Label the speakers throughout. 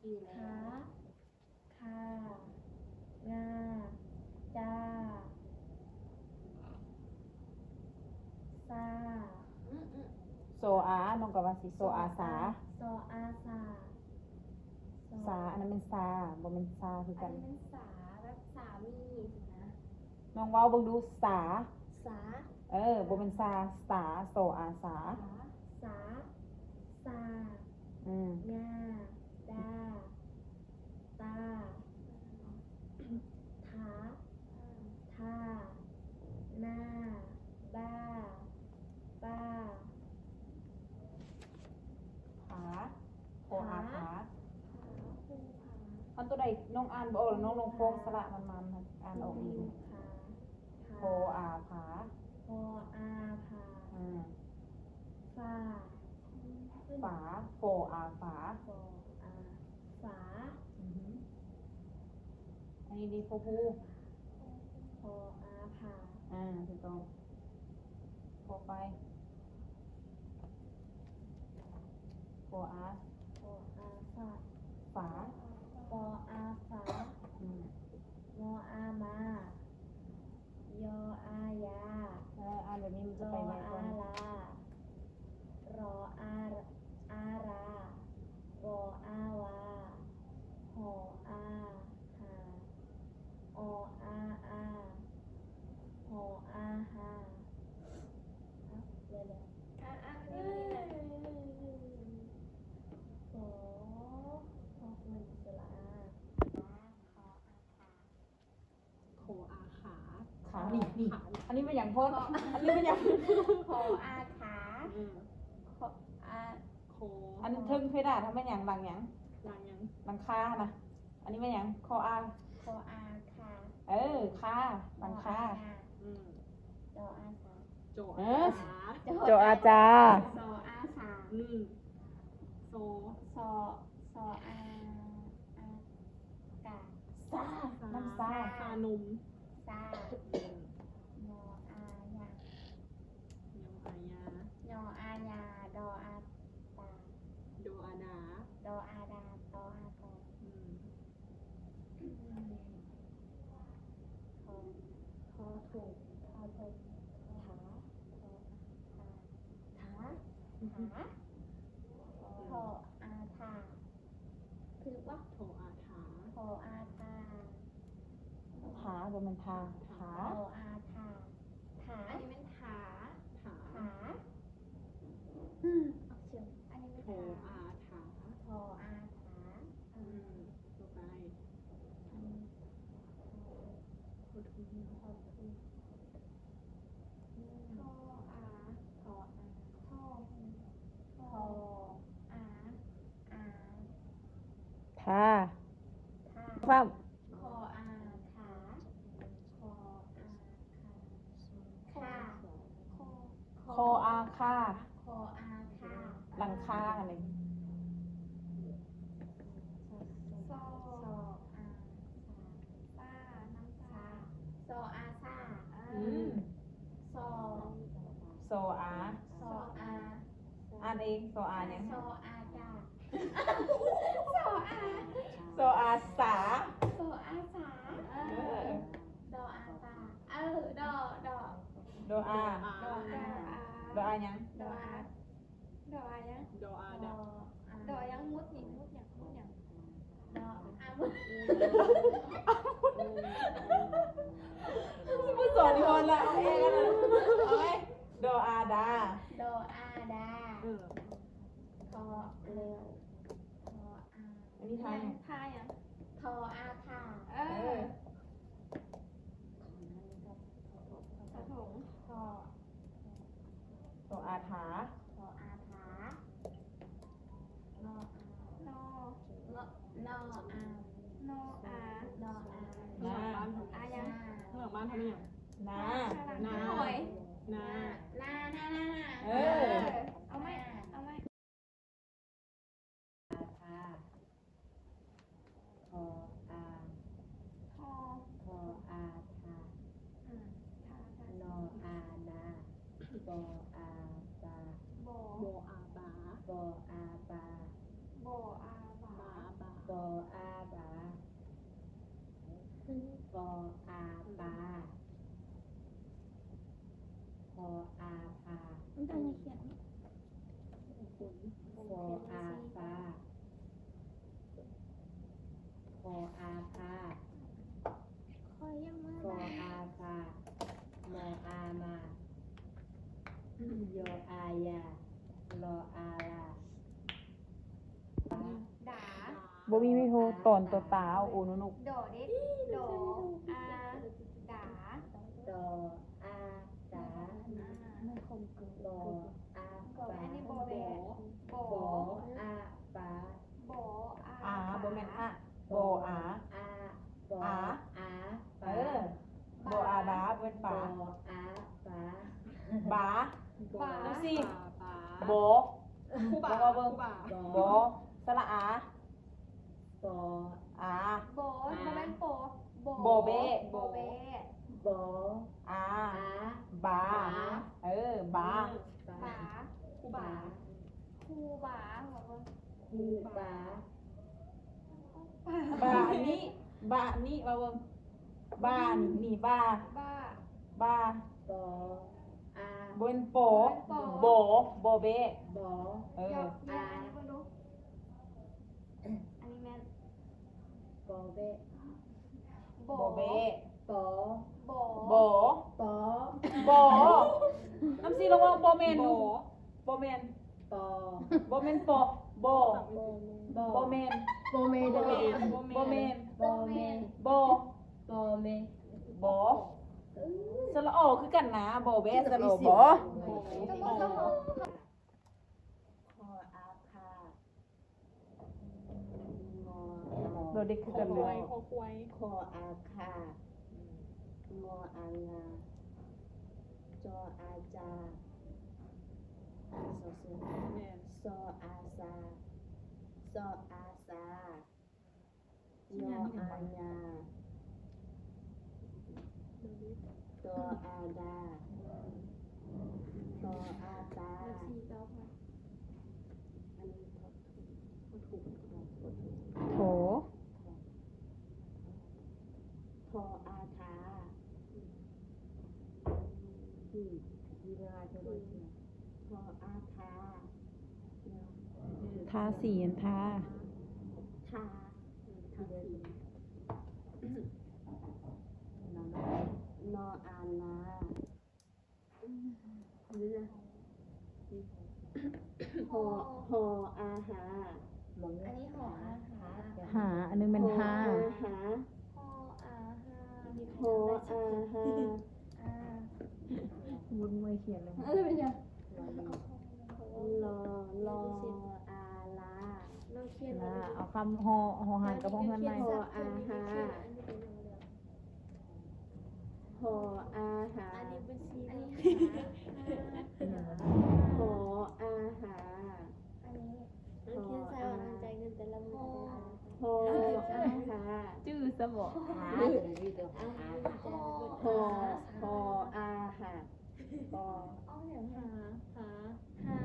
Speaker 1: อยู่แล้
Speaker 2: ขาว งา จา ซา
Speaker 3: โซอาน้องกับว่าสิโซอาสา
Speaker 2: ซออาสา
Speaker 3: สาอันนั้นเป็นซาบ่เป็นซาคือกัน
Speaker 1: อันนี้เป็นสาแบบสามีสินะ
Speaker 3: น้องเว้าเบิ่งดูสา
Speaker 1: สา
Speaker 3: บ่เป็นซาสาโซอาสา
Speaker 2: สา ซา
Speaker 3: อืม
Speaker 2: งา ดา ตา ถา ทา นา บ้า ป้า
Speaker 3: ผาโคอาผา
Speaker 1: ภูผา
Speaker 3: อันตัวใดน้องอ่านบ่ออกน้องลงโฟงสระมันอ่านออกอีก
Speaker 2: ขา
Speaker 3: โคอาผา
Speaker 2: พออาผา
Speaker 3: อืม
Speaker 2: ฟ้า
Speaker 3: ฝาโฟอาฝา
Speaker 2: ฟออาฝา
Speaker 3: อือหืออันนี้ดีโฟพู
Speaker 2: พออาผา
Speaker 3: ถูกต้องโฟไปโฟอา
Speaker 2: พออาฝา
Speaker 3: ฝา
Speaker 2: ปออาฝา
Speaker 3: อืม
Speaker 2: งออามา ยออายา
Speaker 3: อ่านแบบนี้มัน
Speaker 2: ร
Speaker 3: จะ
Speaker 2: อ
Speaker 3: ไปไวก
Speaker 2: อา
Speaker 3: ว่า
Speaker 2: ลา รออารา วออาวา หออาหา ออาหออาหาเดี๋ยว
Speaker 1: อันนี้
Speaker 2: ขอมันสละอา
Speaker 1: โคอาขา
Speaker 3: ขานี่อันนี้เป็นอย่างพ่นอันนี้เป็นอย่าง
Speaker 2: ขออาขา ขออา
Speaker 1: โค
Speaker 3: อันนี้เทิงเพดานทำเป็นอย่างหลังอย่าง
Speaker 1: หลังยัง
Speaker 3: หลังคานะอันนี้เป็นอย่างคออา
Speaker 2: ขออาคา
Speaker 3: คาหลังคา
Speaker 1: อืม
Speaker 2: ดออาสา
Speaker 1: โจ
Speaker 3: เออ
Speaker 1: ขา
Speaker 3: โจอาจา
Speaker 2: ซออาสา
Speaker 1: อืมโซ
Speaker 2: ซออากา
Speaker 3: ซาน้ำซา
Speaker 1: ซานม
Speaker 2: ซา
Speaker 1: อืม
Speaker 2: ยออายา
Speaker 1: ยออายาย
Speaker 2: ออายา ดออาตา
Speaker 1: โดอาดา
Speaker 2: ดออาดา ตออาตอ
Speaker 1: อืม
Speaker 2: ขอถูกขอถูกถาขออาถาคือว่า
Speaker 1: โทอาถา
Speaker 2: ขออาถา
Speaker 3: ผาบ่เป็นทาผา
Speaker 2: ขออาถาถา
Speaker 1: อันนี้เป็นถาถา
Speaker 2: ถาเอาเชียวอันนี้
Speaker 1: โท
Speaker 2: ไม่ถา
Speaker 1: อาถา
Speaker 2: พออาถา
Speaker 1: อืมต่อไป
Speaker 2: อันนี้
Speaker 1: โททุน
Speaker 2: พอถูก
Speaker 1: ท่ออา
Speaker 2: พออา
Speaker 1: ท่อ
Speaker 2: พออาอา
Speaker 3: ทา
Speaker 2: ถา
Speaker 3: ความ
Speaker 2: คออาถาคออาคา
Speaker 3: คออาคา
Speaker 2: คออาคา
Speaker 3: หลังคาอะไร
Speaker 2: ซออาซาน้ำซาซออาซา
Speaker 3: อืม
Speaker 2: ซอ
Speaker 3: โซอา
Speaker 2: ซออา
Speaker 3: อ่านเองโซอาเนี่ย
Speaker 2: ซออาจาซออา
Speaker 3: โซอาสา
Speaker 2: ซออาสาดออาตาดอ
Speaker 3: โดอา
Speaker 2: ดออา
Speaker 3: โดอายัง
Speaker 2: ดออาดออายัง
Speaker 1: โดอาดา
Speaker 2: ดอยังมุดนี่มุดอย่างดออามุด
Speaker 3: ผู้สอนคนละเอาเองกันเลยเอาไหมโดอาดา
Speaker 2: ดออาดา
Speaker 1: เออ
Speaker 2: ทอเร็วทออา
Speaker 3: อันนี้ทายไง
Speaker 2: ทายังทออาทา
Speaker 3: เออ
Speaker 2: ถงทอ
Speaker 3: โซอาถา
Speaker 2: ทออาถานออานอนออานออานออา
Speaker 1: ข้างหลังบ้าน
Speaker 2: อายัง
Speaker 1: ข้างหลังบ้านทำยัง
Speaker 3: นา
Speaker 1: นา
Speaker 2: หอย
Speaker 1: นา
Speaker 2: นา
Speaker 3: เออ
Speaker 2: เอาไหมเอาไหม
Speaker 3: อาทาทออา
Speaker 2: ทอ
Speaker 3: ทออาทา
Speaker 2: ทา
Speaker 3: นออานาบออาบา
Speaker 2: โบ
Speaker 1: โบอาบา
Speaker 3: บออาบา
Speaker 2: โบอาบา
Speaker 1: บาบา
Speaker 3: บอ ปออาปาพออาพา
Speaker 2: มันต้องเขียน
Speaker 3: พออาปาพออาพา
Speaker 2: คอยยังมา
Speaker 3: พออาฟามออามายออายารออาลา
Speaker 2: ด่า
Speaker 4: บ่มีไม่โทรตอนตัวตาเอาโอนุนุก
Speaker 2: โดเด็ดโดอาด่า
Speaker 3: ดออาสา
Speaker 2: ไม่คมเกิน
Speaker 3: บออา
Speaker 2: ก่อน
Speaker 3: ฟา
Speaker 2: อันนี้โบแบโบบ
Speaker 3: ออาฟา
Speaker 2: โบอา
Speaker 4: อาบ่แม่นอะโบอา
Speaker 3: อาบอ
Speaker 4: อา
Speaker 3: อา
Speaker 4: เออโบอาบาเป็น
Speaker 3: บ
Speaker 4: ปา
Speaker 3: ออาฟา
Speaker 4: บา
Speaker 2: บา
Speaker 4: ดูสิ
Speaker 1: ป่า
Speaker 4: โบ
Speaker 1: คู่บ่า
Speaker 4: บ่เบิ่ง
Speaker 1: คู่บ่า
Speaker 4: โบสระอา
Speaker 3: บอ
Speaker 4: อา
Speaker 2: โบโบเป็นโบ
Speaker 4: โบเบ้
Speaker 2: โบเบ้
Speaker 3: บอ
Speaker 4: อา
Speaker 3: อา
Speaker 4: บา เออ บา
Speaker 2: บา
Speaker 1: คู่บ่า
Speaker 2: ครูบาบอกว่า
Speaker 3: คูบา
Speaker 4: บานี่บานี่ว่าเบิ่งบานี่บา
Speaker 2: บ้า
Speaker 4: บา
Speaker 3: บออา
Speaker 4: บนโปโบโบเบ้
Speaker 3: บอ
Speaker 4: เอ
Speaker 2: เดี๋ย
Speaker 4: อ
Speaker 2: วอันนี้เพิ่งดูอันนี้แม่
Speaker 3: บอเบ
Speaker 2: โบ
Speaker 4: โบเบ้
Speaker 3: ปอ
Speaker 2: โบ
Speaker 4: โบ
Speaker 3: ปอ
Speaker 4: โบน้ำซีลงว่าโบเมนดูโบเมน
Speaker 3: ปอ
Speaker 4: โบเมนโปโบ
Speaker 3: บอ
Speaker 4: โบเมน
Speaker 3: โบเมเด
Speaker 4: โบเมน
Speaker 3: บอเม
Speaker 4: โบ
Speaker 3: บอเม
Speaker 4: โบสระโอคือกันนะโบเบสระโอโบ
Speaker 2: ก็บอกก็บอก
Speaker 3: คออาคา
Speaker 4: โดเด็กคือ
Speaker 1: คอ
Speaker 4: กัน
Speaker 1: ค
Speaker 4: เล
Speaker 1: วย
Speaker 4: ย
Speaker 1: คอควย
Speaker 3: คออาคามออางาจออาจาสอสุ
Speaker 1: แม่น
Speaker 3: ซออาซาซออาซายออาญาตออาดาตออาตา
Speaker 2: สีเจ้าค่ะ
Speaker 3: อันนี้ถูกถูก
Speaker 4: โถ
Speaker 3: ทออาทาดีเวลาจะเลยทออาทา
Speaker 4: ทาสีอันทา
Speaker 3: ทาทาสีนออานานี่นะหอหออาหา
Speaker 2: อันนี้หออาหาร
Speaker 4: หาอันนึงเป็นหา
Speaker 3: อาหา
Speaker 2: หออาหาร
Speaker 3: หออาหา
Speaker 2: อ่า
Speaker 4: บุญมวยเขียนเลย
Speaker 3: ลอลออาลา
Speaker 2: เราเขียน
Speaker 4: นะเอาคำหอหันกับหอหันไหม
Speaker 3: หออาหาหออาหา
Speaker 2: อันนี้เป็นสีอันนี้
Speaker 3: หออาหา
Speaker 2: อันนี้เราเขียนใส่ว่ามันใจเงินแต่ละมือ
Speaker 3: หออาหา
Speaker 4: จื้อสมอง
Speaker 3: หอหออาหาหอ
Speaker 2: เอาอย่างหาหา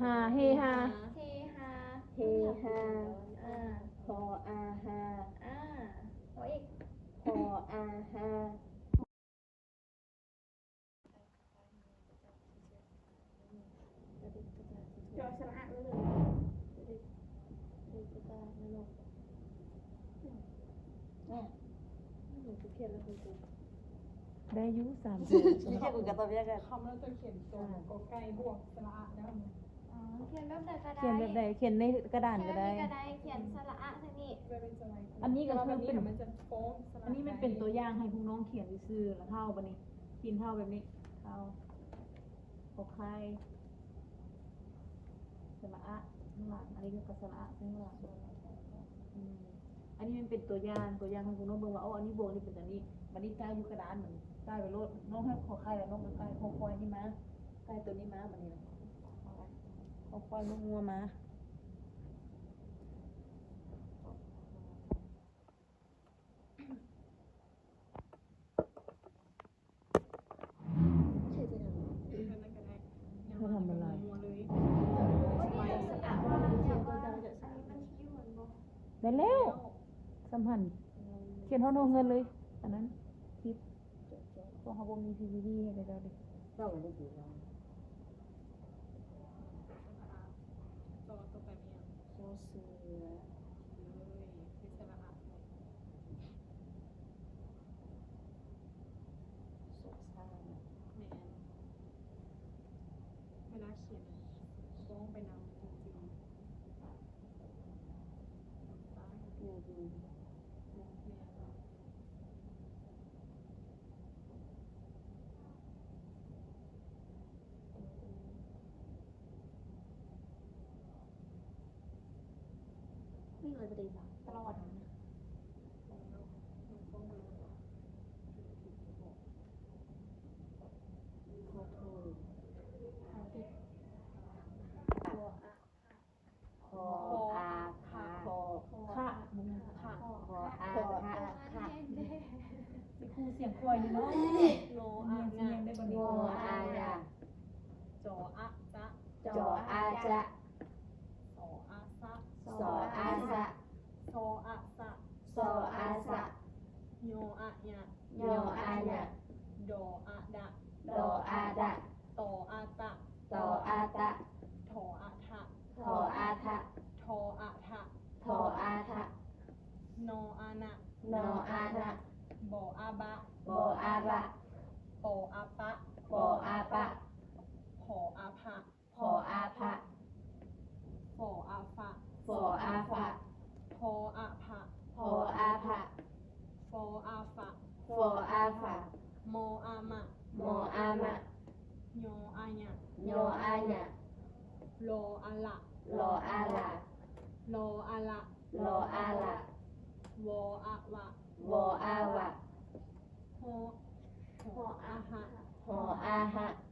Speaker 4: หาเฮฮา
Speaker 2: เฮฮา
Speaker 3: เฮฮา
Speaker 2: อ่า
Speaker 3: หออาหา
Speaker 2: อ่าโอ้อีก
Speaker 3: หออาหา
Speaker 2: จอสระไว้เลยเด็กจะตายนะลูกหนูเขียนแล้วคุณครู
Speaker 4: ได้ยุสาม
Speaker 3: นี่แค่บุกกระตบยักษ์
Speaker 1: คำแล้วจะเขียนตัวกอไก่บวกสระอะได้ไหม
Speaker 2: อ๋อเขียนแบบใดก็ได้
Speaker 4: เขียนแบบใดเขียนในกระดานก็ได้
Speaker 2: ก็ได้เขียนสระอะทางนี้
Speaker 1: จะเป็นสไลด์
Speaker 4: อันนี้ก็
Speaker 1: แล้ว
Speaker 4: คือ
Speaker 1: แบบนี้
Speaker 4: เป็น
Speaker 1: มันจะโค้งสไลด์
Speaker 4: อันนี้มันเป็นตัวอย่างให้พวกน้องเขียนซื่อๆแล้วเท่าปะนี่กินเท่าแบบนี้เท่าโอเคสระอะข้างหลังอันนี้ก็สระอะข้างหลังอืมอันนี้มันเป็นตัวอย่างให้พวกน้องเบิ่งว่าอ๋ออันนี้โบนี่เป็นอันนี้วันนี้ใกล้อยู่กระดานเหมือนใกล้ไปโลดน้องให้ขอใครแล้วน้องก็ใกล้ขอคอยนี่มาใกล้ตัวนี้มาบัดนี้นะขอคอยงัวมา เขาทำอะไร
Speaker 1: มัวเลย
Speaker 4: ได้แล้วสัมพันธ์ ขียนเท่าเงินเลยอันนั้นทิปเพราะเขาบ่มี PPT ให้ได้แล้วดิ
Speaker 3: เจ้าวันนี้กี่วัน
Speaker 1: จอตัวไปเนี่ย
Speaker 3: โซเสือ
Speaker 1: เลยเป็นสระอะเลย
Speaker 3: โซซาน
Speaker 1: แมนเวลาเขียนโค้งไปนำจริงๆซ้าย
Speaker 3: หนึ่งดี
Speaker 1: แมน
Speaker 2: วิ่งเลยปฏิบัติตลอดนะ
Speaker 3: โทษทู
Speaker 2: เอาดิ
Speaker 3: คออาคาคอ
Speaker 4: ค่ะมึงค่ะ
Speaker 3: คออาคาคา
Speaker 4: ไปครูเสียงคอยนี่เนาะ
Speaker 1: โน
Speaker 4: เรี
Speaker 1: อาย
Speaker 4: นเสีย
Speaker 1: งาง
Speaker 4: ได้บ่
Speaker 3: โง
Speaker 4: นี้
Speaker 3: อายา
Speaker 1: จออะจะ
Speaker 3: จออาจะ
Speaker 1: สออะซะ
Speaker 3: สออาสะ
Speaker 1: โซอะสะ
Speaker 3: สออาสะ
Speaker 1: โยอะยะ
Speaker 3: โยอายะ
Speaker 1: โดอะดะ
Speaker 3: โดอาดะ
Speaker 1: โตอะตะ
Speaker 3: โตอาตะ
Speaker 1: โถอะทะ
Speaker 3: โทอาทะ
Speaker 1: โทอะทะ
Speaker 3: โทอาทะ
Speaker 1: โนอานะ
Speaker 3: โนอานะ
Speaker 1: โบอาบะ
Speaker 3: โบอาบะ
Speaker 1: โปอาปะ
Speaker 3: โปอาปะ
Speaker 1: โผอาภะ
Speaker 3: โผอาภะ
Speaker 1: โฝอาฟะ
Speaker 3: โฟอาฟะ
Speaker 1: โพอาภะ
Speaker 3: โพอาภะ
Speaker 1: โฟอาฟะ
Speaker 3: โฟอาฟะ
Speaker 1: โมอามะ
Speaker 3: โมอามะ
Speaker 1: โยอายะ
Speaker 3: โยอายะ
Speaker 1: โลอะละ
Speaker 3: โลอาละ
Speaker 1: โลอะละ
Speaker 3: โลอาละ
Speaker 1: โวอะวะ
Speaker 3: โวอาวะ
Speaker 1: โฮโหอาหะ
Speaker 3: โหอาหะ
Speaker 1: โ